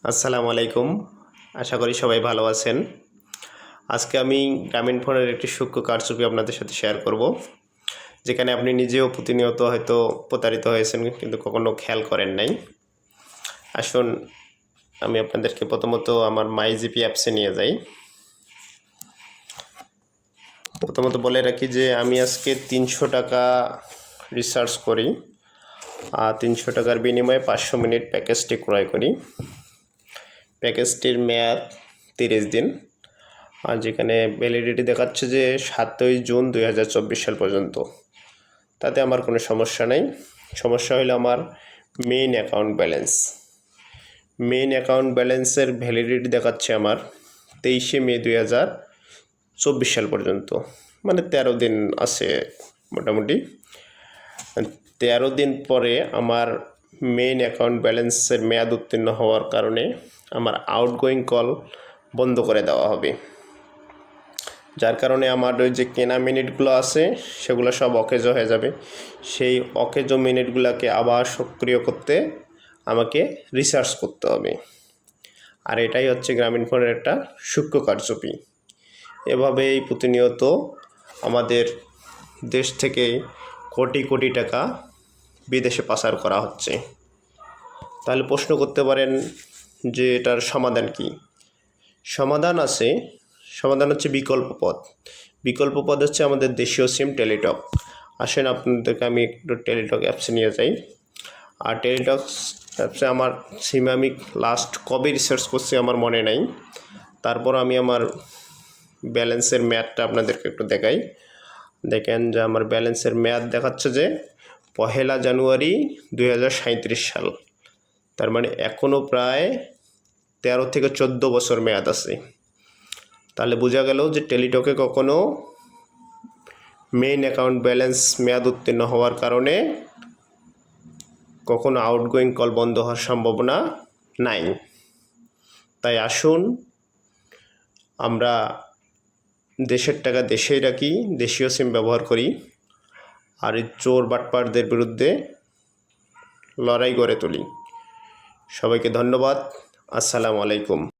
আসসালামু আলাইকুম। আশা করি সবাই ভালো আছেন। আজকে আমি গ্রামীণ ফোনের একটি সূক্ষ্ম কারচুপি আপনাদের সাথে শেয়ার করব, যেখানে আপনি নিজেও প্রতিনিয়ত হয়তো প্রতারিত হয়েছেন কিন্তু কখনো খেয়াল করেন নাই। আসুন আমি আপনাদেরকে প্রথমত আমার মাইজিপি অ্যাপসে নিয়ে যাই। প্রথমত বলে রাখি যে আমি আজকে 300 টাকা রিচার্জ করি আর 300 টাকার বিনিময়ে 500 মিনিট প্যাকেজটি ক্রয় করি। প্যাকেজটির মেয়াদ 30 দিন, আর যেখানে ভ্যালিডিটি দেখাচ্ছে যে 7ই জুন 2024 সাল পর্যন্ত। তাতে আমার কোনো সমস্যা নেই। সমস্যা হলো আমার মেইন অ্যাকাউন্ট ব্যালেন্সের ভ্যালিডিটি দেখাচ্ছে আমার 23শে মে 2024 সাল পর্যন্ত, মানে 13 দিন আছে মোটামুটি। 13 দিন পরে আমার মেইন অ্যাকাউন্ট ব্যালেন্সের মেয়াদ উত্তীর্ণ হওয়ার কারণে আমার আউটগোয়িং কল বন্ধ করে দেওয়া হবে, যার কারণে আমার ওই যে কেনা মিনিটগুলো আছে সেগুলো সব অকেজো হয়ে যাবে। সেই অকেজো মিনিটগুলোকে আবার সক্রিয় করতে আমাকে রিচার্জ করতে হবে। আর এটাই হচ্ছে গ্রামীণ ফোনের একটা সূক্ষ্ম কারচুপি। এভাবেই প্রতিনিয়ত আমাদের দেশ থেকে কোটি কোটি টাকা বিদেশে পাচার করা হচ্ছে। তাহলে প্রশ্ন করতে পারেন যে এটার সমাধান কি? সমাধান আছে। সমাধান হচ্ছে বিকল্প পথ হচ্ছে আমাদের দেশীয় সিম টেলিটক। আসেন আপনাদেরকে আমি একটু টেলিটক অ্যাপসে নিয়ে যাই। আর টেলিটক অ্যাপসে আমার সিমে আমি লাস্ট কবে রিসার্চ করছি আমার মনে নাই। তারপর আমি আমার ব্যালেন্সের মেয়াদটা আপনাদেরকে একটু দেখাই। দেখেন যে আমার ব্যালেন্সের মেয়াদ দেখাচ্ছে যে 1 জানুয়ারি 2037 সাল। তার মানে এখনও প্রায় 13 থেকে 14 বছর মেয়াদ আছে। তাহলে বোঝা গেল যে টেলিটকে কখনো মেইন অ্যাকাউন্ট ব্যালেন্স মেয়াদ উত্তীর্ণ হওয়ার কারণে কখনো আউটগোয়িং কল বন্ধ হওয়ার সম্ভাবনা নাই। তাই আসুন আমরা দেশের টাকা দেশেই রাখি, দেশীয় সিম ব্যবহার করি, আর এই চোর বাটপারদের বিরুদ্ধে লড়াই গড়ে তুলি। সবাইকে ধন্যবাদ। আসসালামু আলাইকুম।